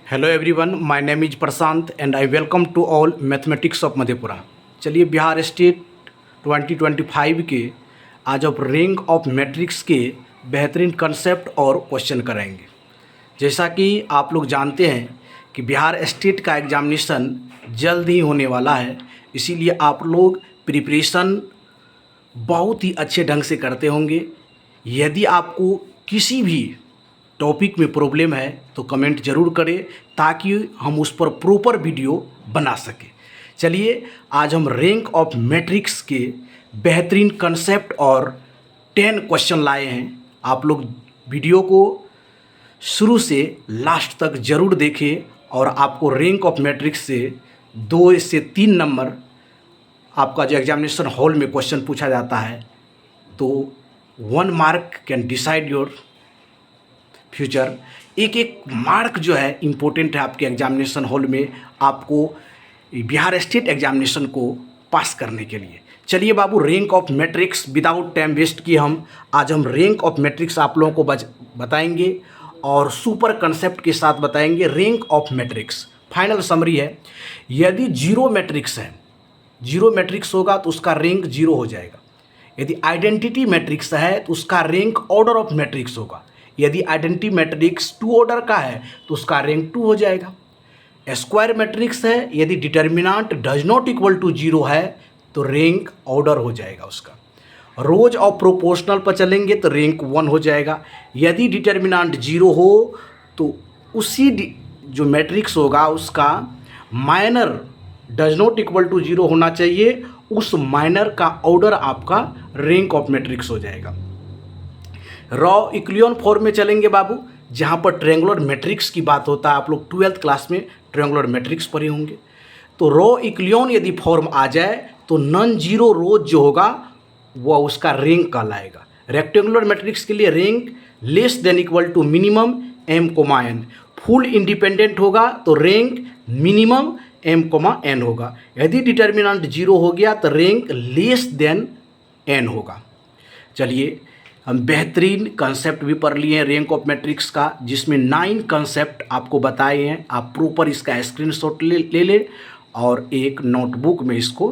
Hello everyone, my name is Prashant and I welcome to all mathematics of Madhepura. चलिए Bihar state 2025 के आज आप rank of matrix के बेहतरीन कंसेप्ट और क्वेश्चन करेंगे। जैसा कि आप लोग जानते हैं कि बिहार स्टेट का एग्जामिनेशन जल्द ही होने वाला है, इसीलिए आप लोग प्रिपरेशन बहुत ही अच्छे ढंग से करते होंगे। यदि आपको किसी भी टॉपिक में प्रॉब्लम है तो कमेंट ज़रूर करें ताकि हम उस पर प्रॉपर वीडियो बना सकें। चलिए आज हम रैंक ऑफ मैट्रिक्स के बेहतरीन कंसेप्ट और 10 क्वेश्चन लाए हैं। आप लोग वीडियो को शुरू से लास्ट तक ज़रूर देखें और आपको रैंक ऑफ मैट्रिक्स से 2 से 3 नंबर आपका जो एग्जामिनेशन हॉल में क्वेश्चन पूछा जाता है तो 1 mark can decide your future. एक एक मार्क जो है इम्पोर्टेंट है आपके एग्जामिनेशन हॉल में, आपको बिहार स्टेट एग्जामिनेशन को पास करने के लिए। चलिए बाबू, rank of matrix without time waste किए आज हम रैंक ऑफ मैट्रिक्स आप लोगों को बताएंगे और सुपर कंसेप्ट के साथ बताएंगे। Rank of matrix final summary है, यदि जीरो मैट्रिक्स है, जीरो मैट्रिक्स होगा तो उसका रैंक जीरो हो जाएगा। यदि आइडेंटिटी मैट्रिक्स है तो उसका रैंक ऑर्डर ऑफ मैट्रिक्स होगा। यदि आइडेंटिटी मैट्रिक्स 2 ऑर्डर का है तो उसका रैंक 2 हो जाएगा। स्क्वायर मैट्रिक्स है, यदि determinant does not equal to 0 है तो रैंक ऑर्डर हो जाएगा उसका। रोज और प्रोपोर्शनल पर चलेंगे तो रैंक 1 हो जाएगा। यदि डिटर्मिनेंट 0 हो तो उसी जो मैट्रिक्स होगा उसका minor does not equal to 0 होना चाहिए, उस माइनर का ऑर्डर आपका रैंक ऑफ मैट्रिक्स हो जाएगा। रॉ इक्लियन फॉर्म में चलेंगे बाबू, जहाँ पर ट्रायंगुलर मैट्रिक्स की बात होता है। आप लोग 12th क्लास में ट्रायंगुलर मैट्रिक्स पढ़े होंगे। तो रॉ इक्लियन यदि फॉर्म आ जाए तो नॉन जीरो रोज जो होगा वह उसका रैंक कहलाएगा। रेक्टेंगुलर मैट्रिक्स के लिए rank less than equal to minimum m, n। Full independent होगा तो रैंक मिनिमम m, n होगा। यदि डिटर्मिनेंट 0 हो गया तो रैंक लेस देन n होगा। चलिए हम बेहतरीन कंसेप्ट भी पढ़ लिए हैं रैंक ऑफ मैट्रिक्स का, जिसमें 9 कंसेप्ट आपको बताए हैं। आप प्रॉपर इसका स्क्रीनशॉट ले लें और एक नोटबुक में इसको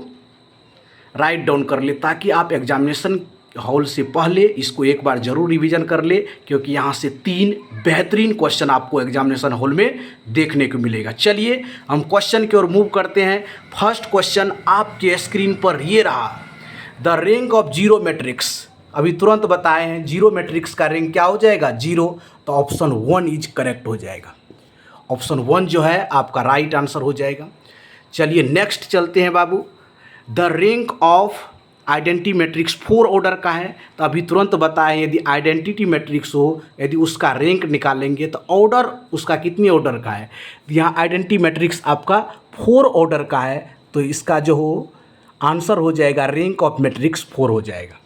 राइट डाउन कर ले ताकि आप एग्जामिनेशन हॉल से पहले इसको एक बार ज़रूर रिवीजन कर ले, क्योंकि यहाँ से 3 बेहतरीन क्वेश्चन आपको एग्जामिनेशन हॉल में देखने को मिलेगा। चलिए हम क्वेश्चन की ओर मूव करते हैं। फर्स्ट क्वेश्चन आपके स्क्रीन पर ये रहा, the rank of zero matrix. अभी तुरंत बताए हैं जीरो मैट्रिक्स का रैंक क्या हो जाएगा, 0। तो ऑप्शन 1 इज करेक्ट हो जाएगा। ऑप्शन 1 जो है आपका राइट आंसर हो जाएगा। चलिए नेक्स्ट चलते हैं बाबू। The rank of identity matrix 4 order का है, तो अभी तुरंत बताएं यदि आइडेंटिटी मैट्रिक्स हो, यदि उसका रैंक निकालेंगे तो ऑर्डर उसका कितनी ऑर्डर का है। यहाँ आइडेंटिटी मैट्रिक्स आपका 4 ऑर्डर का है, तो इसका जो हो आंसर हो जाएगा रैंक ऑफ मैट्रिक्स 4 हो जाएगा।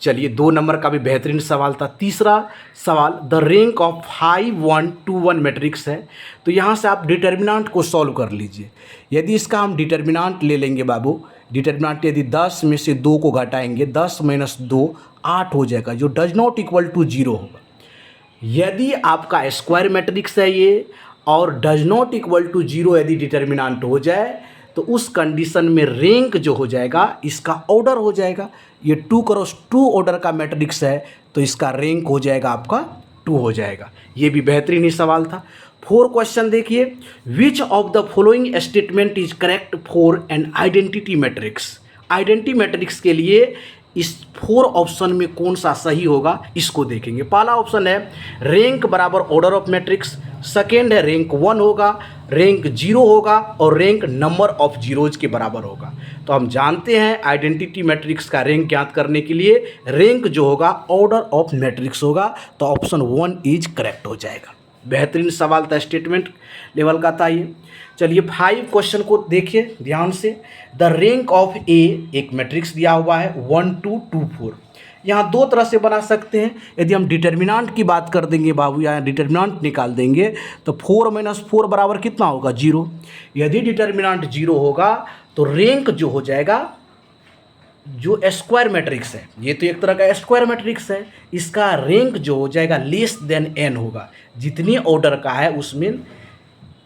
चलिए 2 नंबर का भी बेहतरीन सवाल था। तीसरा सवाल, द रैंक ऑफ 5 1 2 1 मैट्रिक्स है, तो यहाँ से आप डिटर्मिनेंट को सॉल्व कर लीजिए। यदि इसका हम डिटर्मिनेंट ले लेंगे बाबू, डिटर्मिनेंट यदि 10 में से 2 को घटाएंगे, 10 - 2 8 हो जाएगा, जो डज नॉट इक्वल टू 0 होगा। यदि आपका स्क्वायर मैट्रिक्स है ये और डज नॉट इक्वल टू 0 यदि डिटर्मिनेंट हो जाए तो उस कंडीशन में रैंक जो हो जाएगा इसका ऑर्डर हो जाएगा। ये 2 क्रॉस 2 ऑर्डर का मैट्रिक्स है तो इसका रैंक हो जाएगा आपका 2 हो जाएगा। ये भी बेहतरीन ही सवाल था। 4 क्वेश्चन देखिए, which of the following statement is correct for an identity matrix. Identity matrix के लिए इस 4 ऑप्शन में कौन सा सही होगा इसको देखेंगे। पहला ऑप्शन है रैंक बराबर ऑर्डर ऑफ मैट्रिक्स, सेकेंड है रैंक 1 होगा, रैंक 0 होगा और रैंक नंबर ऑफ जीरोज के बराबर होगा। तो हम जानते हैं आइडेंटिटी मैट्रिक्स का रैंक ज्ञात करने के लिए रैंक जो होगा ऑर्डर ऑफ मैट्रिक्स होगा, तो ऑप्शन 1 इज करेक्ट हो जाएगा। बेहतरीन सवाल था, स्टेटमेंट लेवल का था ये। चलिए 5 क्वेश्चन को देखिए ध्यान से। द रैंक ऑफ ए, एक मैट्रिक्स दिया हुआ है 1 2 2 4। यहाँ 2 तरह से बना सकते हैं। यदि हम डिटर्मिनेंट की बात कर देंगे बाबू, यहाँ डिटर्मिनेंट निकाल देंगे तो 4 - 4 बराबर कितना होगा, 0। यदि डिटर्मिनेंट 0 होगा तो रैंक जो हो जाएगा, जो स्क्वायर मैट्रिक्स है, ये तो एक तरह का स्क्वायर मैट्रिक्स है, इसका रैंक जो हो जाएगा लेस देन n होगा। जितनी ऑर्डर का है उसमें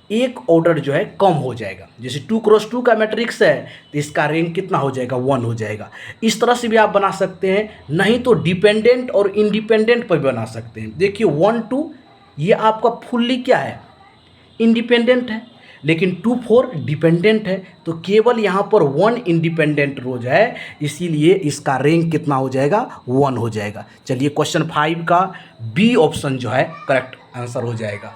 एक ऑर्डर जो है कम हो जाएगा। जैसे 2x2 का मैट्रिक्स है तो इसका रैंक कितना हो जाएगा, 1 हो जाएगा। इस तरह से भी आप बना सकते हैं, नहीं तो डिपेंडेंट और इंडिपेंडेंट पर भी बना सकते हैं। देखिए 1 2 ये आपका फुल्ली क्या है, इंडिपेंडेंट है, लेकिन 2 4 डिपेंडेंट है, तो केवल यहाँ पर 1 इंडिपेंडेंट रोज है, इसीलिए इसका रैंक कितना हो जाएगा, 1 हो जाएगा। चलिए क्वेश्चन 5 का बी ऑप्शन जो है करेक्ट आंसर हो जाएगा।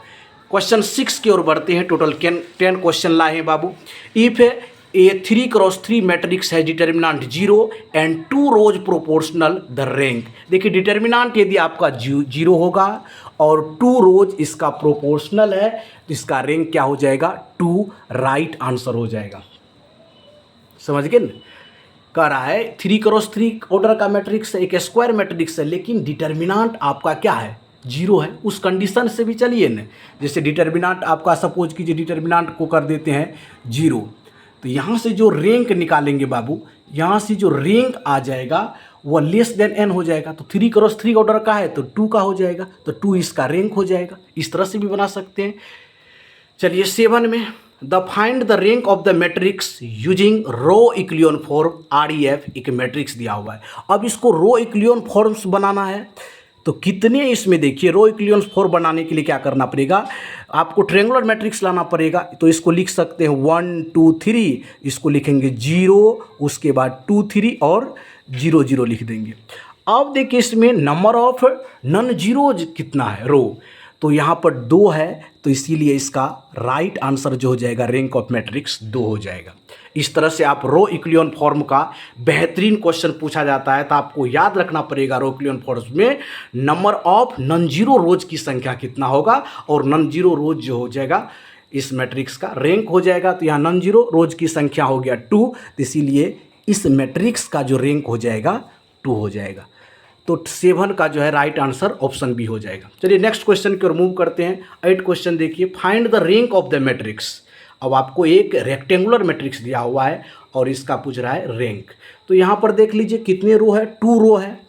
क्वेश्चन 6 की ओर बढ़ते हैं। टोटल 10 क्वेश्चन लाए हैं बाबू। इफ ए 3x3 मैट्रिक्स है determinant 0 and 2 rows proportional the rank. देखिए डिटर्मिनेंट यदि आपका 0 होगा और 2 रोज इसका प्रोपोर्शनल है तो इसका रैंक क्या हो जाएगा, 2 राइट आंसर हो जाएगा। समझ गए ना, कह रहा है 3x3 ऑर्डर का मैट्रिक्स है, एक स्क्वायर मैट्रिक्स है, लेकिन डिटर्मिनेंट आपका क्या है, 0 है। उस कंडीशन से भी चलिए ना, जैसे डिटर्मिनेंट आपका सपोज कीजिए डिटर्मिनेंट को कर देते हैं 0, तो यहाँ से जो रैंक निकालेंगे बाबू, यहाँ से जो रैंक आ जाएगा वह लेस देन n हो जाएगा। तो 3x3 ऑर्डर का है तो 2 का हो जाएगा, तो 2 इसका रैंक हो जाएगा। इस तरह से भी बना सकते हैं। चलिए 7 में the find the rank of the matrix using row echelon form REF, एक मैट्रिक्स दिया हुआ है। अब इसको रो इक्लियन फॉर्म्स बनाना है, तो कितने इसमें देखिए रो इक्लियन फॉर्म बनाने के लिए क्या करना पड़ेगा, आपको ट्रायंगुलर मैट्रिक्स लाना पड़ेगा। तो इसको लिख सकते हैं 1 2 3, इसको लिखेंगे 0, उसके बाद 2 3 और 0 0 लिख देंगे। अब देखिए इसमें नंबर ऑफ नॉन जीरोज कितना है, रो, तो यहाँ पर 2 है, तो इसीलिए इसका राइट आंसर जो हो जाएगा रैंक ऑफ मैट्रिक्स 2 हो जाएगा। इस तरह से आप रो इक्लियन फॉर्म का बेहतरीन क्वेश्चन पूछा जाता है तो आपको याद रखना पड़ेगा रो इक्लियन फॉर्म में नंबर ऑफ नॉन जीरो रोज की संख्या कितना होगा, और नॉन जीरो रोज जो हो जाएगा इस मैट्रिक्स का रैंक हो जाएगा। तो यहाँ नॉन जीरो रोज की संख्या हो गया 2, तो इसीलिए इस मैट्रिक्स का जो रैंक हो जाएगा 2 हो जाएगा। तो 7 का जो है राइट आंसर ऑप्शन बी हो जाएगा। चलिए नेक्स्ट क्वेश्चन की ओर मूव करते हैं। 8 क्वेश्चन देखिए, find the rank of the matrix. अब आपको एक रेक्टेंगुलर मैट्रिक्स दिया हुआ है और इसका पूछ रहा है रैंक। तो यहाँ पर देख लीजिए कितने रो है, 2 रो है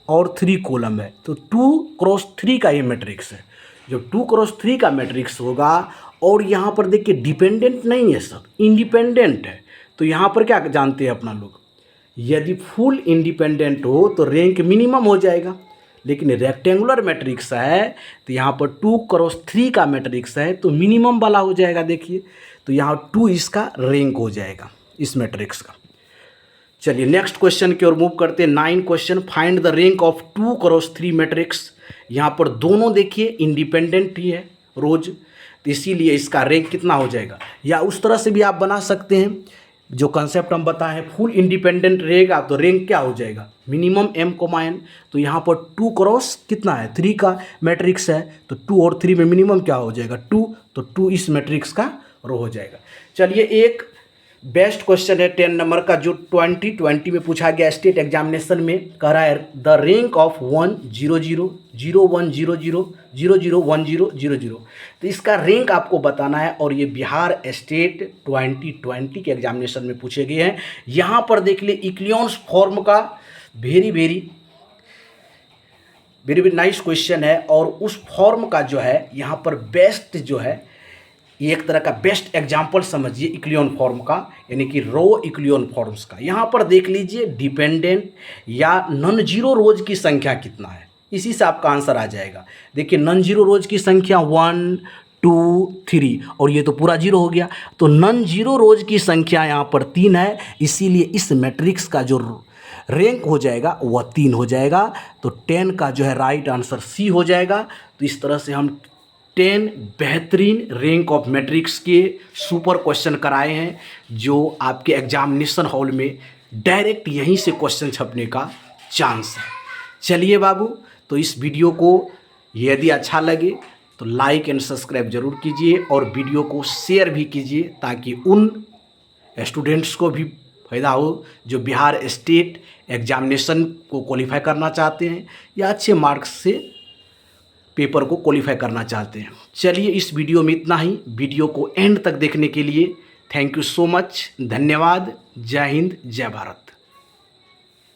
और 3 कॉलम है। तो 2x3 का ये मैट्रिक्स है। जब 2x3 का मैट्रिक्स होगा और यहाँ पर देखिए डिपेंडेंट नहीं है, सब इंडिपेंडेंट है, तो यहाँ पर क्या जानते हैं अपना लोग, यदि फुल इंडिपेंडेंट हो तो रैंक मिनिमम हो जाएगा। लेकिन रेक्टेंगुलर मैट्रिक्स है तो यहाँ पर 2x3 का मैट्रिक्स है तो मिनिमम वाला हो जाएगा। देखिए तो यहाँ 2 इसका रैंक हो जाएगा इस मैट्रिक्स का। चलिए नेक्स्ट क्वेश्चन की ओर मूव करते हैं। 9 question, find the rank of 2x3 matrix. यहाँ पर दोनों देखिए इंडिपेंडेंट ही है रोज, तो इसीलिए इसका रैंक कितना हो जाएगा। या उस तरह से भी आप बना सकते हैं, जो कंसेप्ट हम बताएं फुल इंडिपेंडेंट रहेगा तो रैंक क्या हो जाएगा, मिनिमम m, तो यहाँ पर 2x कितना है 3 का मैट्रिक्स है, तो 2 और 3 में मिनिमम क्या हो जाएगा 2, तो 2 इस मैट्रिक्स का रो हो जाएगा। चलिए एक बेस्ट क्वेश्चन है 10 नंबर का, जो 2020 में पूछा गया स्टेट एग्जामिनेशन में। कह रहा है द रैंक ऑफ 1 0 0 0 1 0 0 0 0 1 0 0 0। तो इसका रैंक आपको बताना है और ये बिहार स्टेट 2020 के एग्जामिनेशन में पूछे गए हैं। यहाँ पर देख लिए इक्लियन फॉर्म का वेरी वेरी नाइस क्वेश्चन है, और उस फॉर्म का जो है यहाँ पर बेस्ट जो है, ये एक तरह का बेस्ट एग्जाम्पल समझिए इक्लियन फॉर्म का, यानी कि रो इक्लियन फॉर्म्स का। यहाँ पर देख लीजिए डिपेंडेंट या नॉन जीरो रोज की संख्या कितना है, इसी से आपका आंसर आ जाएगा। देखिए नॉन जीरो रोज की संख्या 1 2 3, और ये तो पूरा 0 हो गया, तो नॉन जीरो रोज की संख्या यहाँ पर 3 है, इसीलिए इस मैट्रिक्स का जो रैंक हो जाएगा वह 3 हो जाएगा। तो 10 का जो है राइट आंसर सी हो जाएगा। तो इस तरह से हम 10 बेहतरीन रैंक ऑफ मैट्रिक्स के सुपर क्वेश्चन कराए हैं, जो आपके एग्जामिनेशन हॉल में डायरेक्ट यहीं से क्वेश्चन छपने का चांस है। चलिए बाबू, तो इस वीडियो को यदि अच्छा लगे तो लाइक एंड सब्सक्राइब जरूर कीजिए और वीडियो को शेयर भी कीजिए, ताकि उन स्टूडेंट्स को भी फ़ायदा हो जो बिहार स्टेट एग्जामिनेशन को क्वालिफाई करना चाहते हैं या अच्छे मार्क्स से पेपर को क्वालिफाई करना चाहते हैं। चलिए इस वीडियो में इतना ही। वीडियो को एंड तक देखने के लिए थैंक यू सो मच, धन्यवाद। जय हिंद, जय भारत।